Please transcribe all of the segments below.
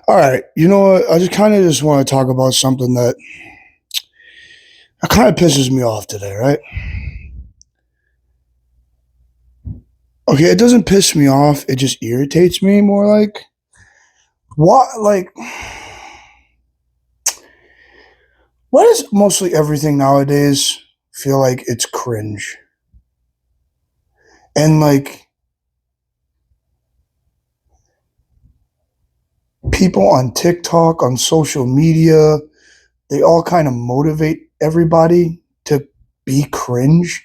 All right, you know what? I just want to talk about something that kind of pisses me off today, right? Okay, it doesn't piss me off, it just irritates me more like what why does mostly everything nowadays feel like it's cringe? And like people on TikTok, on social media, they all kind of motivate everybody to be cringe.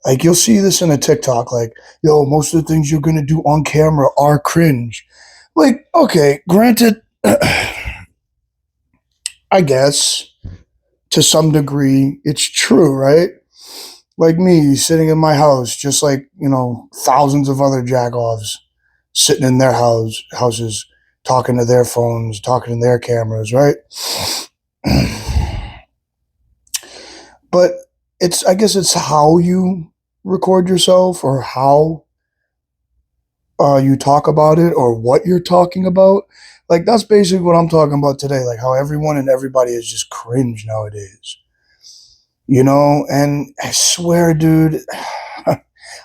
Like you'll see this in a TikTok, like, yo, most of the things you're gonna do on camera are cringe. Like, okay, granted, I guess to some degree it's true, right? Like me sitting in my house, just like, thousands of other jagoffs sitting in their houses, talking to their phones, talking to their cameras, right? But I guess it's how you record yourself or how you talk about it or what you're talking about. Like that's basically what I'm talking about today. Like how everyone and everybody is just cringe nowadays. And I swear, dude,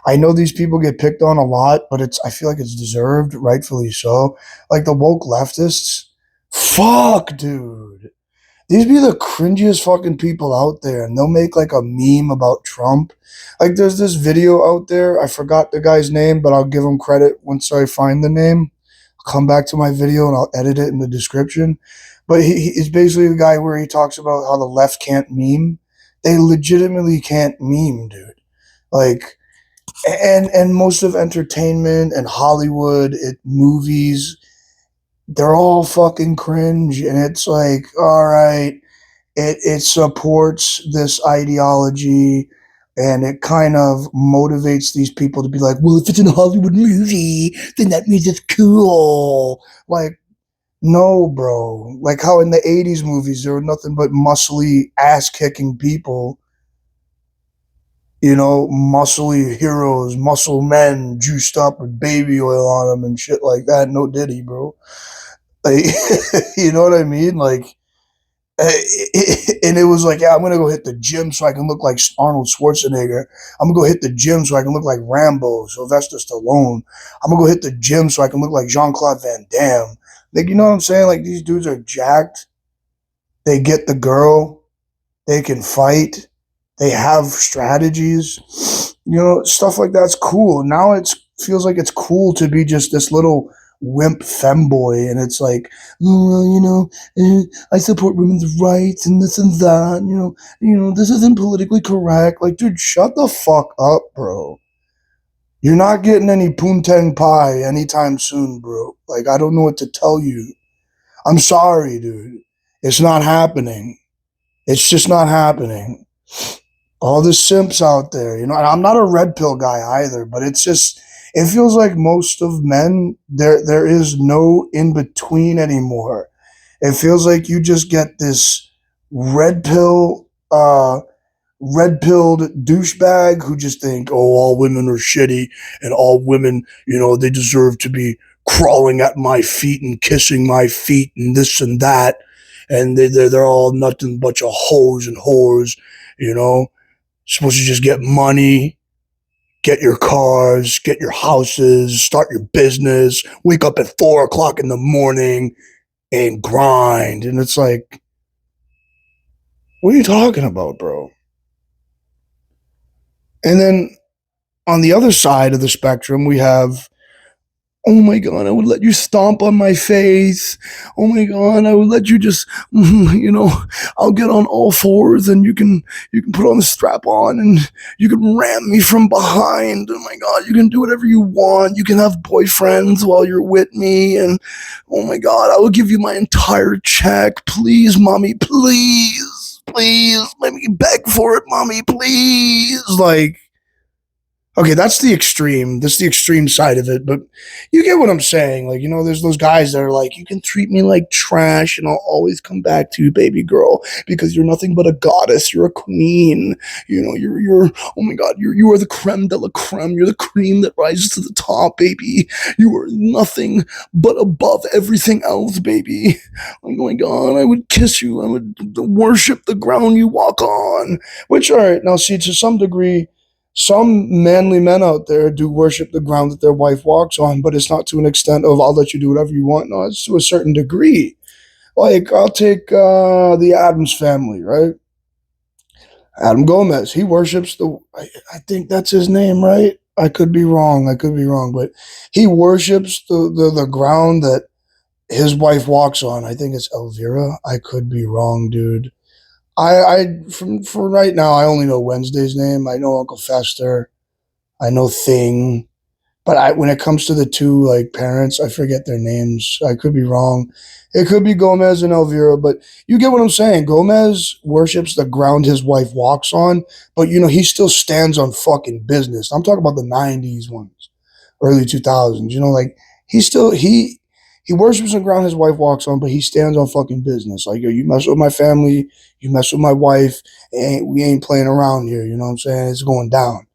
I know these people get picked on a lot, but I feel like it's deserved, rightfully so. Like the woke leftists. Fuck, dude. These be the cringiest fucking people out there, and they'll make like a meme about Trump. Like, there's this video out there. I forgot the guy's name, but I'll give him credit once I find the name. I'll come back to my video and I'll edit it in the description. But he's basically the guy where he talks about how the left can't meme. They legitimately can't meme, dude. Like, and most of entertainment and Hollywood, movies, they're all fucking cringe, and it's like, all right, it supports this ideology, and it kind of motivates these people to be like, well, if it's in a Hollywood movie, then that means it's cool. Like, no, bro. Like how in the 80s movies there were nothing but muscly ass kicking people, muscly heroes, muscle men juiced up with baby oil on them and shit like that. No Diddy, bro. Like, you know what I mean? Like, and it was like, yeah, I'm gonna go hit the gym so I can look like Arnold Schwarzenegger. I'm gonna go hit the gym so I can look like Rambo, Sylvester Stallone. I'm gonna go hit the gym so I can look like Jean Claude Van Damme. Like, you know what I'm saying? Like, these dudes are jacked. They get the girl. They can fight. They have strategies. Stuff like that's cool. Now it feels like it's cool to be just this little wimp femboy, and it's like, oh, I support women's rights and this and that. This isn't politically correct. Like, dude, shut the fuck up, bro. You're not getting any poontang pie anytime soon, bro. Like, I don't know what to tell you. I'm sorry, dude. It's not happening. It's just not happening. All the simps out there, and I'm not a red pill guy either, but it feels like most of men, there is no in between anymore. It feels like you just get this red pill red pilled douchebag who just think, oh, all women are shitty, and all women, they deserve to be crawling at my feet and kissing my feet and this and that, and they're all nothing but a hoes and whores, you know supposed to just get money, get your cars, get your houses, start your business, wake up at 4 o'clock in the morning and grind. And it's like, what are you talking about, bro? And then on the other side of the spectrum, we have, oh my God, I would let you stomp on my face. Oh my God, I would let you just, I'll get on all fours and you can put on the strap on and you can ram me from behind. Oh my God, you can do whatever you want. You can have boyfriends while you're with me. And oh my God, I will give you my entire check. Please, mommy, please, please, let me beg for it, mommy, please. Like, Okay, that's the extreme. That's the extreme side of it. But you get what I'm saying. Like, there's those guys that are like, you can treat me like trash and I'll always come back to you, baby girl, because you're nothing but a goddess. You're a queen. Oh my God, you are the creme de la creme. You're the cream that rises to the top, baby. You are nothing but above everything else, baby. Oh my God, I would kiss you. I would worship the ground you walk on. Which, all right, now see, to some degree, some manly men out there do worship the ground that their wife walks on, but it's not to an extent of I'll let you do whatever you want. No, it's to a certain degree. Like I'll take the Adams family, right? Adam Gomez, he worships I think that's his name, right? I could be wrong. I could be wrong, but he worships the ground that his wife walks on. I think it's Elvira. I could be wrong, dude. From for right now, I only know Wednesday's name. I know Uncle Fester. I know Thing, but when it comes to the two like parents, I forget their names. I could be wrong. It could be Gomez and Elvira, but you get what I'm saying. Gomez worships the ground his wife walks on, but he still stands on fucking business. I'm talking about the '90s ones, early 2000s. Like he worships the ground his wife walks on, but he stands on fucking business. Like, yo, you mess with my family, you mess with my wife, we ain't playing around here. You know what I'm saying? It's going down.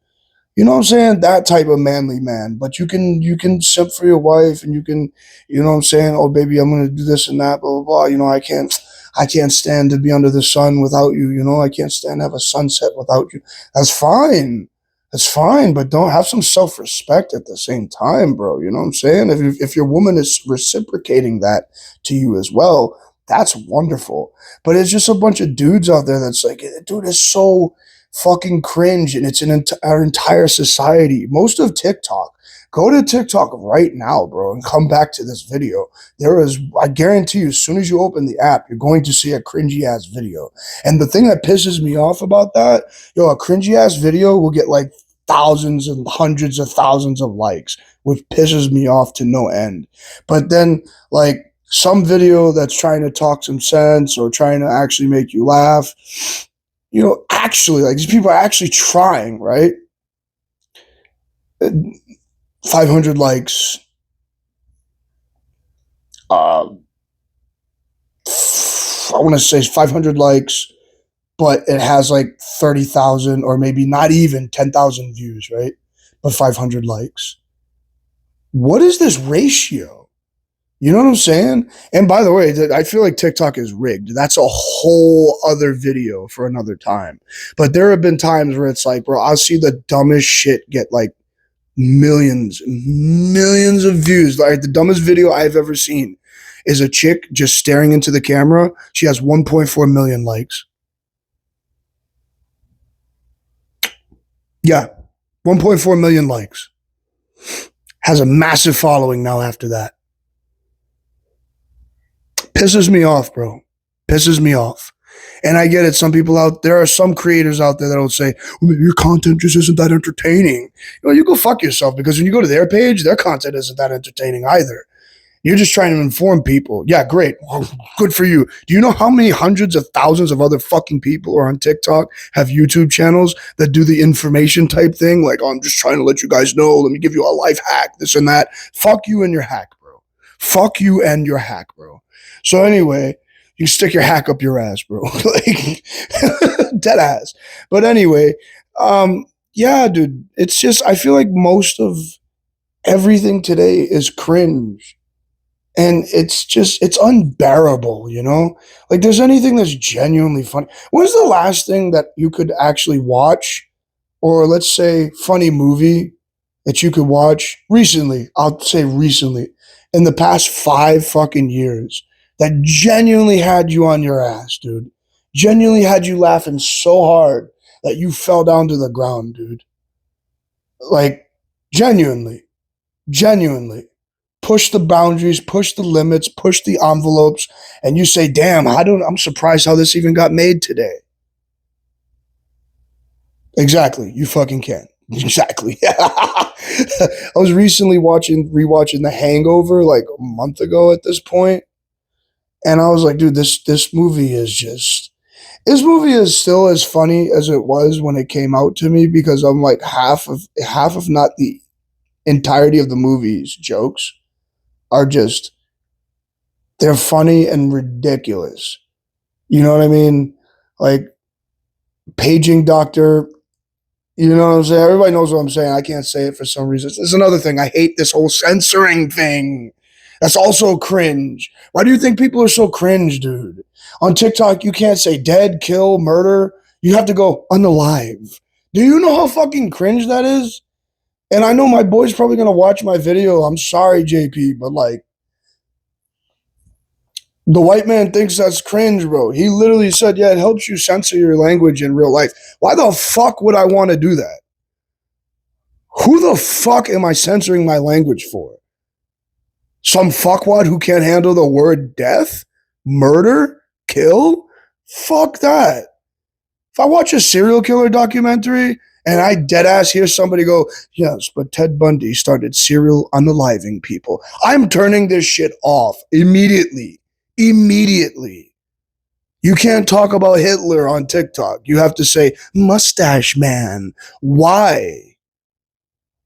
You know what I'm saying? That type of manly man. But you can simp for your wife and you can, you know what I'm saying? Oh baby, I'm gonna do this and that, blah blah blah. I can't stand to be under the sun without you, I can't stand to have a sunset without you. That's fine. That's fine, but don't have some self-respect at the same time, bro. You know what I'm saying? If your woman is reciprocating that to you as well, that's wonderful. But it's just a bunch of dudes out there that's like, dude, it's so fucking cringe, and it's our entire society. Most of TikTok. Go to TikTok right now, bro, and come back to this video. I guarantee you, as soon as you open the app, you're going to see a cringy ass video. And the thing that pisses me off about that, a cringy ass video will get like thousands and hundreds of thousands of likes, which pisses me off to no end. But then, like, some video that's trying to talk some sense or trying to actually make you laugh, actually, like these people are actually trying, right? 500 likes. Uh, I want to say 500 likes, but it has like 30,000 or maybe not even 10,000 views, right? But 500 likes. What is this ratio? You know what I'm saying? And by the way, I feel like TikTok is rigged. That's a whole other video for another time. But there have been times where it's like, bro, I'll see the dumbest shit get like millions, millions of views. Like the dumbest video I've ever seen is a chick just staring into the camera. She has 1.4 million likes. Yeah, 1.4 million likes. Has a massive following now after that. Pisses me off, bro. Pisses me off. And I get it. There are some creators out there that will say, well, your content just isn't that entertaining. You go fuck yourself, because when you go to their page, their content isn't that entertaining either. You're just trying to inform people. Yeah, great. Well, good for you. Do you know how many hundreds of thousands of other fucking people are on TikTok, have YouTube channels that do the information type thing? Like, oh, I'm just trying to let you guys know. Let me give you a life hack, this and that. Fuck you and your hack, bro. Fuck you and your hack, bro. So anyway, you stick your hack up your ass, bro. Like, dead ass. But anyway, yeah, dude, it's just, I feel like most of everything today is cringe. And it's unbearable, Like, there's anything that's genuinely funny. When's the last thing that you could actually watch, or let's say funny movie that you could watch recently? I'll say recently, in the past 5 fucking years, that genuinely had you on your ass, dude. Genuinely had you laughing so hard that you fell down to the ground, dude. Like, genuinely, genuinely. Push the boundaries, push the limits, push the envelopes, and you say, damn, I'm surprised how this even got made today. Exactly. You fucking can. Exactly. I was recently rewatching The Hangover like a month ago at this point, and I was like, dude, this movie is just, This movie is still as funny as it was when it came out to me because I'm like half of not the entirety of the movie's jokes are just they're funny and ridiculous. You know what I mean? Like paging doctor. You know what I'm saying? Everybody knows what I'm saying. I can't say it for some reason. There's another thing. I hate this whole censoring thing. That's also cringe. Why do you think people are so cringe, dude? On TikTok, you can't say dead, kill, murder. You have to go unalive. Do you know how fucking cringe that is? And I know my boy's probably going to watch my video. I'm sorry, JP, but like, the white man thinks that's cringe, bro. He literally said, yeah, it helps you censor your language in real life. Why the fuck would I want to do that? Who the fuck am I censoring my language for? Some fuckwad who can't handle the word death, murder, kill? Fuck that. If I watch a serial killer documentary and I deadass hear somebody go, yes, but Ted Bundy started serial unaliving people, I'm turning this shit off immediately. Immediately. You can't talk about Hitler on TikTok. You have to say, mustache man. Why?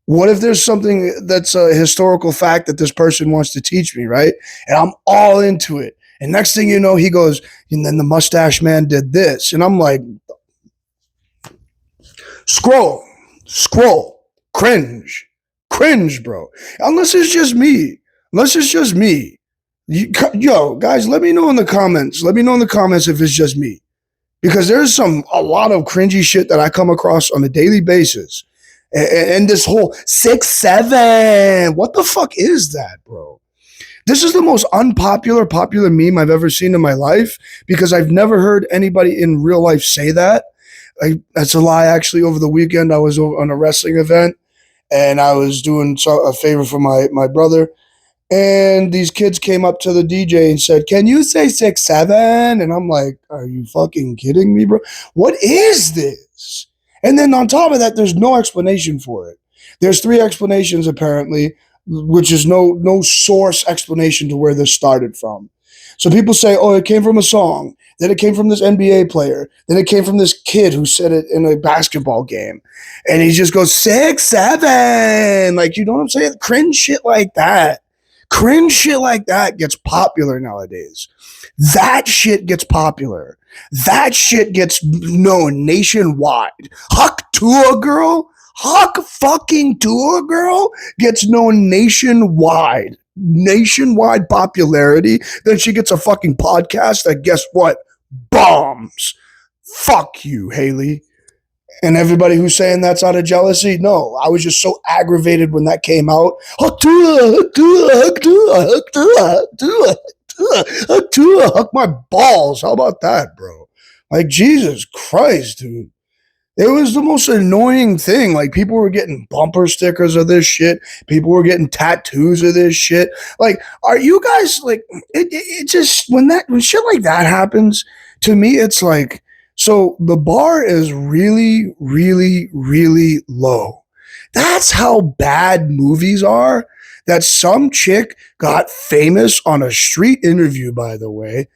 What if there's something that's a historical fact that this person wants to teach me, right? And I'm all into it. And next thing you know, he goes, and then the mustache man did this. And I'm like, scroll, cringe, bro. Unless it's just me. Yo, guys, let me know in the comments. Let me know in the comments if it's just me. Because there's a lot of cringy shit that I come across on a daily basis. And this whole 6'7", what the fuck is that, bro? This is the most popular meme I've ever seen in my life because I've never heard anybody in real life say that. That's a lie. Actually, over the weekend, I was on a wrestling event and I was doing a favor for my brother. And these kids came up to the DJ and said, can you say 6'7"? And I'm like, are you fucking kidding me, bro? What is this? And then on top of that, there's no explanation for it. There's 3 explanations apparently, which is no source explanation to where this started from. So people say, oh, it came from a song. Then it came from this NBA player. Then it came from this kid who said it in a basketball game. And he just goes, 6'7". Like, you know what I'm saying? Cringe shit like that. Cringe shit like that gets popular nowadays. That shit gets popular. That shit gets known nationwide. Huck fucking Tour girl gets known nationwide. Nationwide popularity. Then she gets a fucking podcast that, guess what? Bombs. Fuck you, Haley. And everybody who's saying that's out of jealousy, no, I was just so aggravated when that came out. Huck my balls. How about that, bro? Like, Jesus Christ, dude. It was the most annoying thing. Like, people were getting bumper stickers of this shit. People were getting tattoos of this shit. Like, are you guys like? It just when shit like that happens to me, it's like. So the bar is really, really, really low. That's how bad movies are. That some chick got famous on a street interview, by the way,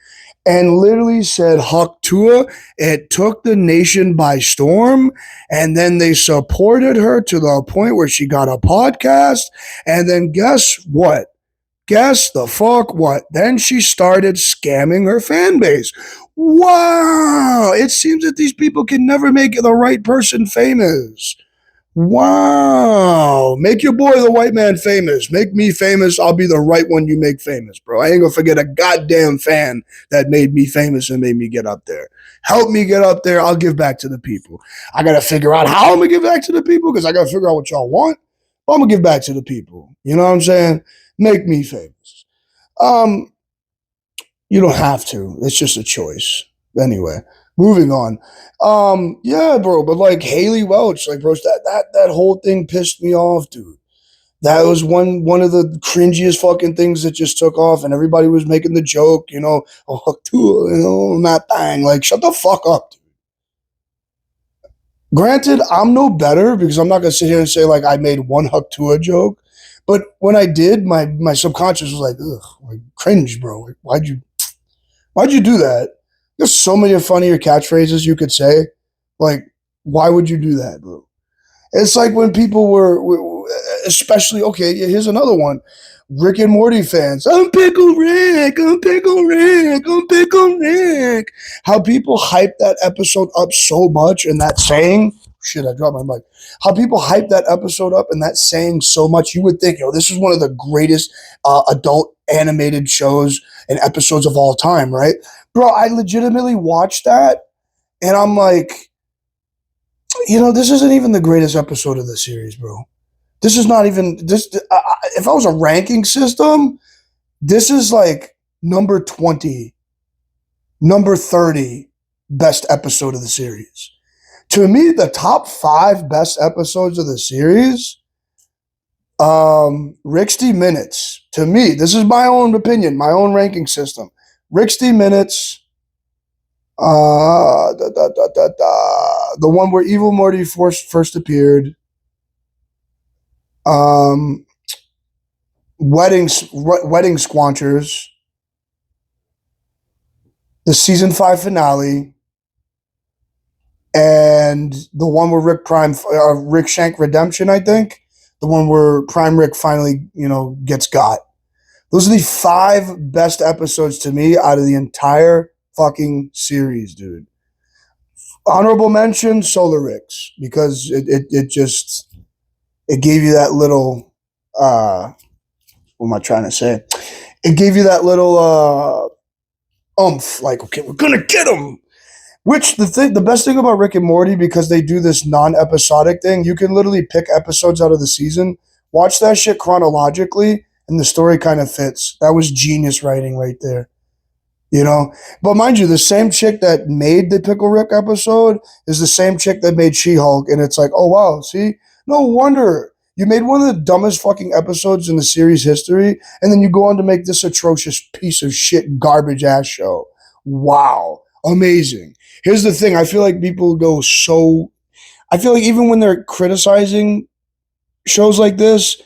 and literally said Huck Tua. It took the nation by storm. And then they supported her to the point where she got a podcast. And then guess what? Guess the fuck what? Then she started scamming her fan base. Wow. It seems that these people can never make the right person famous. Wow. Make your boy the white man famous. Make me famous. I'll be the right one you make famous, bro. I ain't gonna forget a goddamn fan that made me famous and made me get up there. Help me get up there. I'll give back to the people. I gotta figure out how I'm gonna give back to the people because I gotta figure out what y'all want. I'm gonna give back to the people. You know what I'm saying? Make me famous. You don't have to. It's just a choice. Anyway, moving on. Yeah, bro, but like Haley Welch, like bro, that whole thing pissed me off, dude. That was one of the cringiest fucking things that just took off, and everybody was making the joke, oh, not thing. Like, shut the fuck up, dude. Granted, I'm no better because I'm not gonna sit here and say like I made one Huck Tua joke, but when I did, my subconscious was like, ugh, like cringe, bro. Like, why'd you do that? There's so many funnier catchphrases you could say. Like, why would you do that, bro? It's like when people were especially, okay, here's another one. Rick and Morty fans. I'm Pickle Rick. I'm Pickle Rick. I'm Pickle Rick. How people hype that episode up so much and that saying, shit, I dropped my mic. How people hype that episode up and that saying so much, you would think, yo, this is one of the greatest adult animated shows and episodes of all time, right? Bro, I legitimately watched that and I'm like, this isn't even the greatest episode of the series, bro. This is not even this. If I was a ranking system, this is like number 20, number 30 best episode of the series. To me, the top 5 best episodes of the series, 60 Minutes. To me, this is my own opinion, my own ranking system. 60 Minutes, the one where Evil Morty first appeared, Wedding Squanchers, the season 5 finale, and the one where Rick Shank Redemption, I think, the one where Prime Rick finally, gets got. Those are the 5 best episodes to me out of the entire fucking series, dude. Honorable mention, Solar Ricks, because it gave you that little, what am I trying to say? It gave you that little oomph, like, okay, we're gonna get him. Which the best thing about Rick and Morty, because they do this non-episodic thing, you can literally pick episodes out of the season, watch that shit chronologically, and the story kind of fits. That was genius writing right there. But mind you, the same chick that made the Pickle Rick episode is the same chick that made She-Hulk, and it's like, oh wow, see, no wonder you made one of the dumbest fucking episodes in the series history, and then you go on to make this atrocious piece of shit garbage ass show. Wow, amazing. Here's the thing: I feel like people go so. I feel like even when they're criticizing shows like this,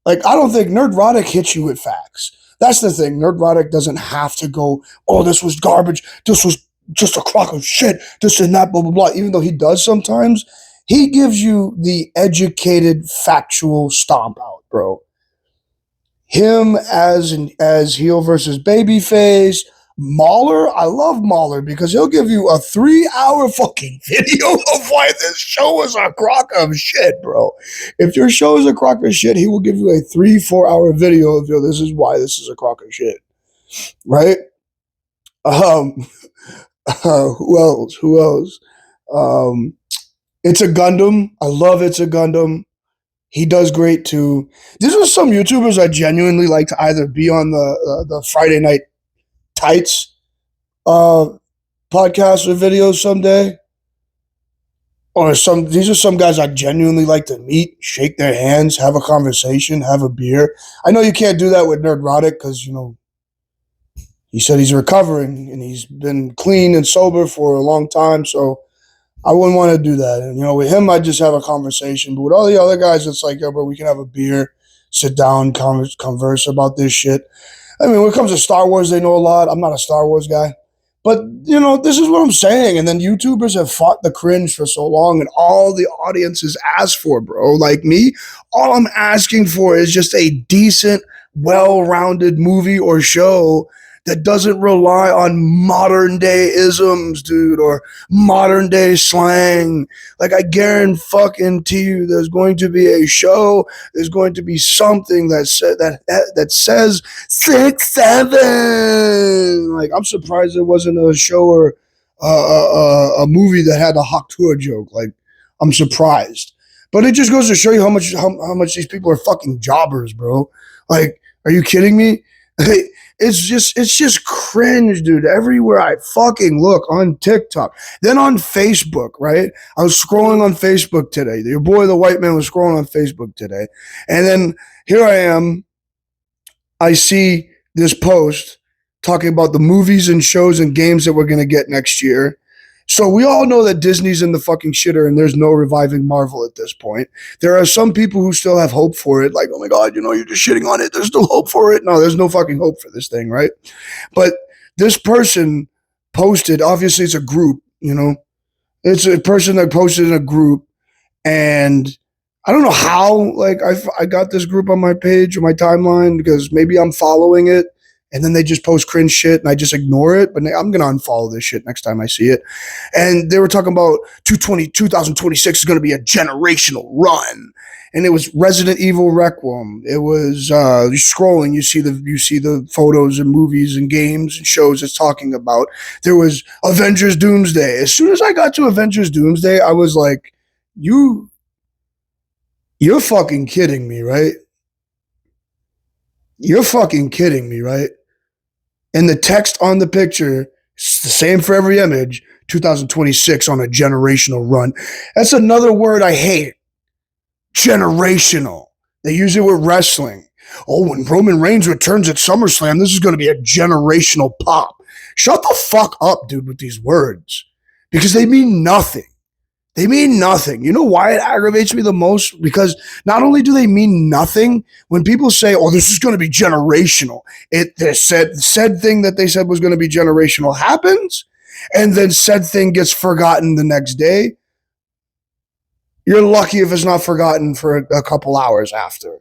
like I don't think Nerdrotic hits you with facts. That's the thing. Nerdrotic doesn't have to go, oh, this was garbage. This was just a crock of shit. This and that, blah, blah, blah. Even though he does sometimes, he gives you the educated, factual stomp out, bro. Him as heel versus babyface. Mauler, I love Mauler because he'll give you a 3-hour fucking video of why this show is a crock of shit, bro. If your show is a crock of shit, he will give you a 3-4 hour video of, this is why this is a crock of shit, right? Who else? It's a Gundam. I love It's a Gundam. He does great too. These are some YouTubers I genuinely like to either be on the Friday Night Tights podcasts or videos someday. Or these are some guys I genuinely like to meet, shake their hands, have a conversation, have a beer. I know you can't do that with Nerdrotic because, he said he's recovering and he's been clean and sober for a long time, so I wouldn't want to do that. And, with him, I just have a conversation. But with all the other guys, it's like, bro, we can have a beer, sit down, converse about this shit. I mean, when it comes to Star Wars, they know a lot. I'm not a Star Wars guy. But, this is what I'm saying. And then YouTubers have fought the cringe for so long, and all the audiences ask for, bro. Like me, all I'm asking for is just a decent, well-rounded movie or show that doesn't rely on modern day isms, dude, or modern day slang. Like I guarantee you there's going to be a show, there's going to be something that says 6'7". Like I'm surprised there wasn't a show or a movie that had a Haktua joke. Like I'm surprised. But it just goes to show you how much these people are fucking jobbers, bro. Like, are you kidding me? It's just cringe, dude. Everywhere I fucking look, on TikTok, then on Facebook, right? I was scrolling on Facebook today. Your boy, the white man, was scrolling on Facebook today. And then here I am. I see this post talking about the movies and shows and games that we're going to get next year. So we all know that Disney's in the fucking shitter and there's no reviving Marvel at this point. There are some people who still have hope for it. Like, oh my God, you're just shitting on it. There's still hope for it. No, there's no fucking hope for this thing, right? But this person posted, obviously it's a group, you know, it's a person that posted in a group, and I don't know how, like, I got this group on my page or my timeline because maybe I'm following it and then they just post cringe shit and I just ignore it. But I'm going to unfollow this shit next time I see it. And they were talking about 2026 is going to be a generational run. And it was Resident Evil Requiem. It was scrolling. You see the photos and movies and games and shows it's talking about. There was Avengers Doomsday. As soon as I got to Avengers Doomsday, I was like, you're fucking kidding me, right? You're fucking kidding me, right? And the text on the picture, it's the same for every image, 2026 on a generational run. That's another word I hate. Generational. They use it with wrestling. Oh, when Roman Reigns returns at SummerSlam, this is going to be a generational pop. Shut the fuck up, dude, with these words. Because they mean nothing. They mean nothing. You know why it aggravates me the most? Because not only do they mean nothing, when people say, oh, this is going to be generational, said thing that they said was going to be generational happens, and then said thing gets forgotten the next day. You're lucky if it's not forgotten for a couple hours after.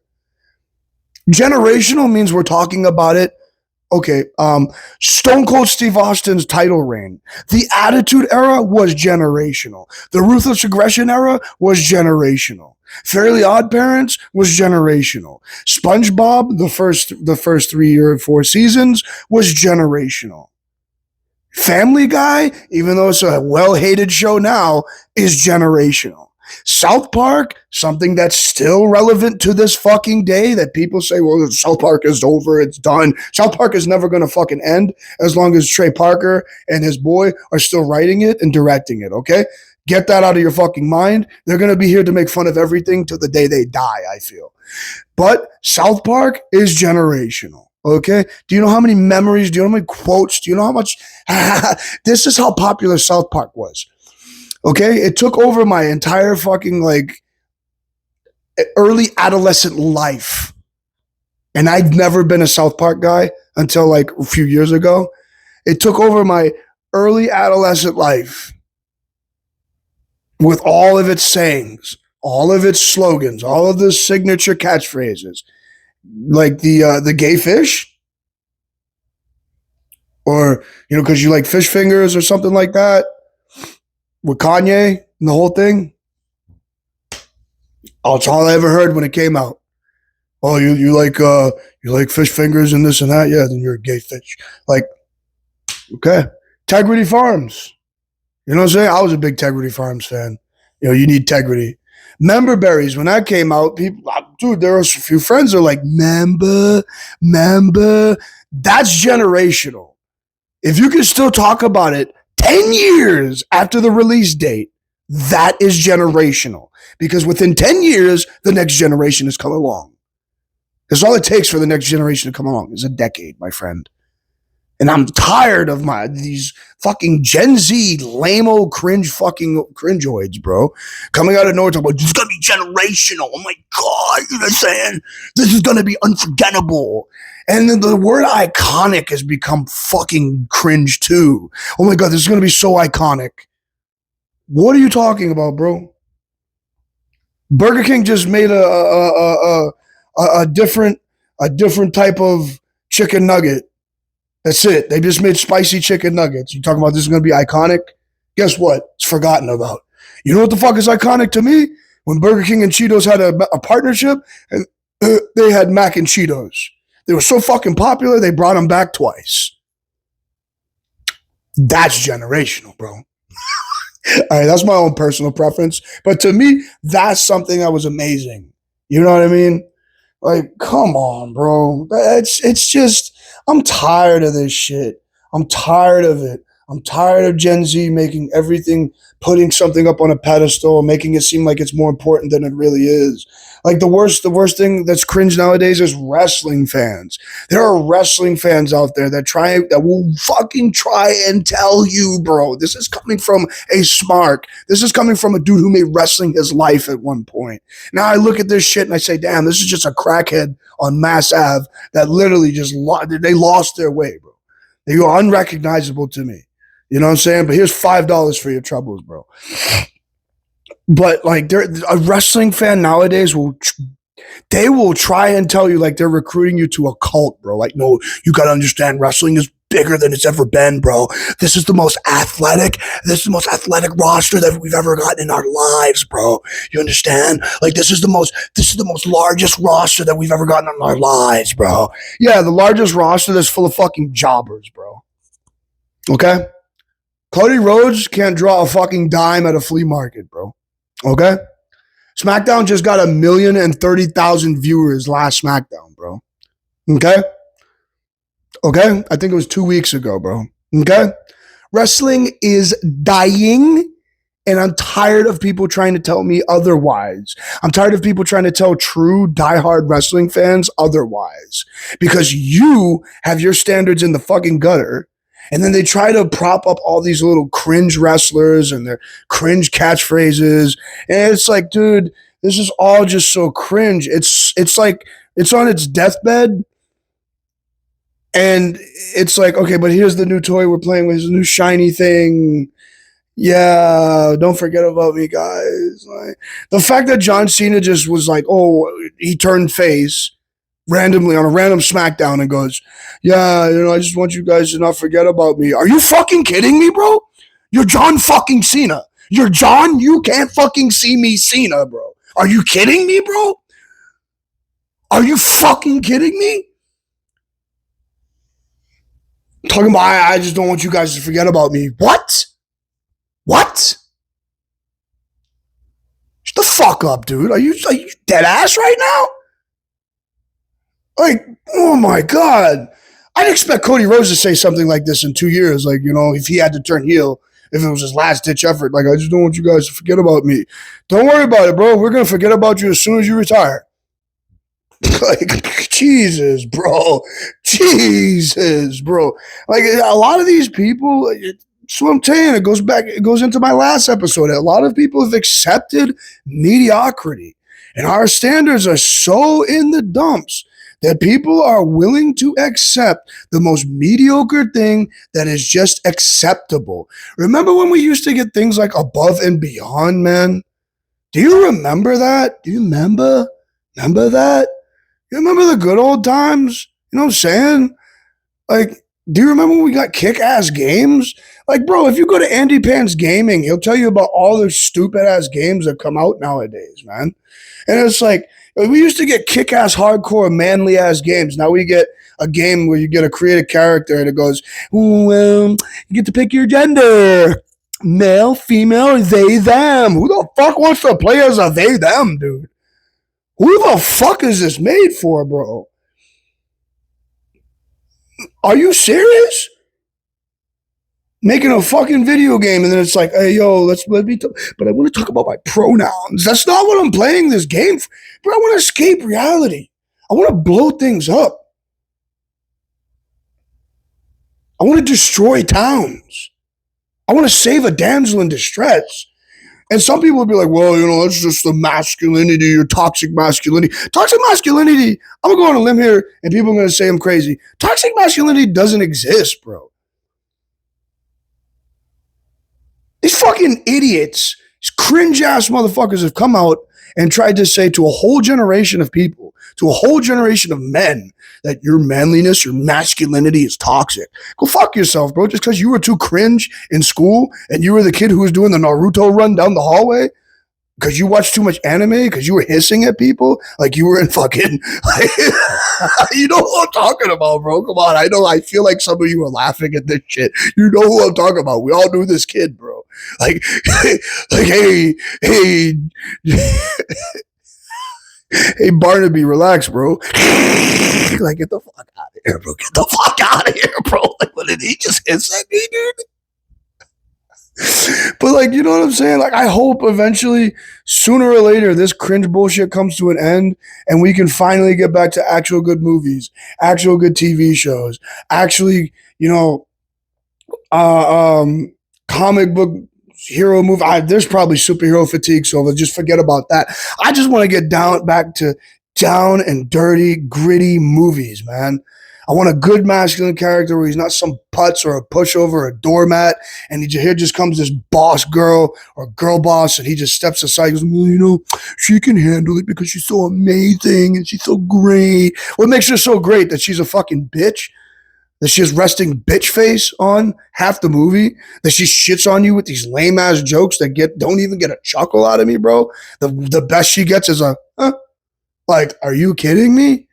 Generational means we're talking about it. Okay, Stone Cold Steve Austin's title reign. The Attitude Era was generational. The Ruthless Aggression Era was generational. Fairly Odd Parents was generational. SpongeBob, the first 3 or 4 seasons, was generational. Family Guy, even though it's a well-hated show now, is generational. South Park, something that's still relevant to this fucking day that people say, well, South Park is over, it's done. South Park is never going to fucking end as long as Trey Parker and his boy are still writing it and directing it, okay? Get that out of your fucking mind. They're going to be here to make fun of everything till the day they die, I feel. But South Park is generational, okay? Do you know how many memories, do you know how many quotes, do you know how much? This is how popular South Park was. Okay, it took over my entire fucking like early adolescent life. And I'd never been a South Park guy until like a few years ago. It took over my early adolescent life with all of its sayings, all of its slogans, all of the signature catchphrases, like the gay fish, or you know, because you like fish fingers or something like that. With Kanye and the whole thing. Oh, it's all I ever heard when it came out. Oh, you like fish fingers and this and that? Yeah, then you're a gay fish. Like, okay. Integrity Farms. You know what I'm saying? I was a big Integrity Farms fan. You know, you need integrity. Member berries, when that came out, people, dude, there was a few friends that are like, member. That's generational. If you can still talk about it 10 years after the release date, that is generational. Because within 10 years, the next generation has come along. Because all it takes for the next generation to come along is a decade, my friend. And I'm tired of these fucking Gen Z lame-o cringeoids, bro. Coming out of nowhere talking about, this is going to be generational. Oh my God, you know what I'm saying? This is going to be unforgettable. And then the word iconic has become fucking cringe too. Oh my God, this is going to be so iconic. What are you talking about, bro? Burger King just made a different type of chicken nugget. That's it. They just made spicy chicken nuggets. You talking about this is going to be iconic? Guess what? It's forgotten about. You know what the fuck is iconic to me? When Burger King and Cheetos had a partnership, and they had mac and Cheetos. They were so fucking popular, they brought them back twice. That's generational, bro. All right, that's my own personal preference. But to me, that's something that was amazing. You know what I mean? Like, come on, bro. It's just, I'm tired of this shit. I'm tired of it. I'm tired of Gen Z making everything, putting something up on a pedestal, making it seem like it's more important than it really is. Like the worst thing that's cringe nowadays is wrestling fans. There are wrestling fans out there that will fucking try and tell you, bro, this is coming from a smart. This is coming from a dude who made wrestling his life at one point. Now I look at this shit and I say, damn, this is just a crackhead on Mass Ave that literally just they lost their way, bro. They are unrecognizable to me. You know what I'm saying? But here's $5 for your troubles, bro. But like, a wrestling fan nowadays they will try and tell you like they're recruiting you to a cult, bro. Like, no, you got to understand wrestling is bigger than it's ever been, bro. This is the most athletic. This is the most athletic roster that we've ever gotten in our lives, bro. You understand? Like, this is the most largest roster that we've ever gotten in our lives, bro. Yeah, the largest roster that's full of fucking jobbers, bro. Okay? Cody Rhodes can't draw a fucking dime at a flea market, bro. Okay? SmackDown just got 1,030,000 viewers last SmackDown, bro. Okay? Okay? I think it was 2 weeks ago, bro. Okay? Wrestling is dying, and I'm tired of people trying to tell me otherwise. I'm tired of people trying to tell true diehard wrestling fans otherwise. Because you have your standards in the fucking gutter, and then they try to prop up all these little cringe wrestlers and their cringe catchphrases. And it's like, dude, this is all just so cringe. It's like it's on its deathbed. And it's like, okay, but here's the new toy we're playing with, this new shiny thing. Yeah, don't forget about me, guys. Like, the fact that John Cena just was like, oh, he turned face randomly on a random SmackDown and goes, yeah, I just want you guys to not forget about me. Are you fucking kidding me, bro? You're John fucking Cena. You're John. You can't fucking see me, Cena, bro. Are you kidding me, bro? Are you fucking kidding me? Talking about, I just don't want you guys to forget about me. What? What? Shut the fuck up, dude. Are you dead ass right now? Like, oh my God. I'd expect Cody Rhodes to say something like this in 2 years. Like, if he had to turn heel, if it was his last ditch effort. Like, I just don't want you guys to forget about me. Don't worry about it, bro. We're going to forget about you as soon as you retire. Like, Jesus, bro. Jesus, bro. Like, a lot of these people, that's what I'm saying. It goes into my last episode. A lot of people have accepted mediocrity. And our standards are so in the dumps that people are willing to accept the most mediocre thing that is just acceptable. Remember when we used to get things like Above and Beyond, man? Do you remember that? Do you remember that? You remember the good old times? You know what I'm saying? Like, do you remember when we got kick-ass games? Like, bro, if you go to Andy Pan's Gaming, he'll tell you about all the stupid-ass games that come out nowadays, man. And it's like, we used to get kick-ass, hardcore, manly-ass games. Now we get a game where you get to create a character and it goes, you get to pick your gender. Male, female, they, them. Who the fuck wants to play as a they, them, dude? Who the fuck is this made for, bro? Are you serious? Making a fucking video game and then it's like, hey, yo, let me talk, but I want to talk about my pronouns. That's not what I'm playing this game for. But I want to escape reality. I want to blow things up. I want to destroy towns. I want to save a damsel in distress. And some people will be like, well, that's just the masculinity or toxic masculinity. Toxic masculinity, I'm going to go on a limb here and people are going to say I'm crazy. Toxic masculinity doesn't exist, bro. These fucking idiots, these cringe-ass motherfuckers have come out and tried to say to a whole generation of people, to a whole generation of men, that your manliness, your masculinity is toxic. Go fuck yourself, bro. Just because you were too cringe in school and you were the kid who was doing the Naruto run down the hallway because you watched too much anime, because you were hissing at people like you were in fucking, like, you know what I'm talking about, bro. Come on. I feel like some of you are laughing at this shit. You know who I'm talking about. We all knew this kid, bro. Like, hey, hey, Barnaby, relax, bro. Like, get the fuck out of here, bro. Get the fuck out of here, bro. Like, what did he just hiss at me, dude? But, like, you know what I'm saying? Like, I hope eventually, sooner or later, this cringe bullshit comes to an end and we can finally get back to actual good movies, actual good TV shows, actually, comic book hero movie. There's probably superhero fatigue, so let's just forget about that. I just want to get back to down and dirty, gritty movies, man. I want a good masculine character where he's not some putz or a pushover or a doormat. And here just comes this boss girl or girl boss, and he just steps aside. He goes, well, you know, she can handle it because she's so amazing and she's so great. What makes her so great? That she's a fucking bitch? That she has resting bitch face on half the movie? That she shits on you with these lame ass jokes that don't even get a chuckle out of me, bro? The best she gets is a, huh? Like, are you kidding me?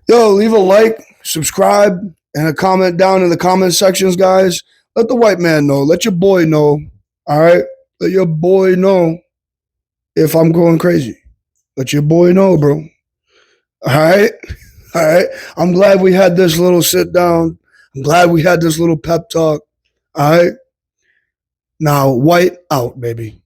Yo, leave a like, subscribe, and a comment down in the comment sections, guys. Let the white man know. Let your boy know. All right? Let your boy know if I'm going crazy. Let your boy know, bro. All right? All right? I'm glad we had this little sit down. I'm glad we had this little pep talk. All right? Now, white out, baby.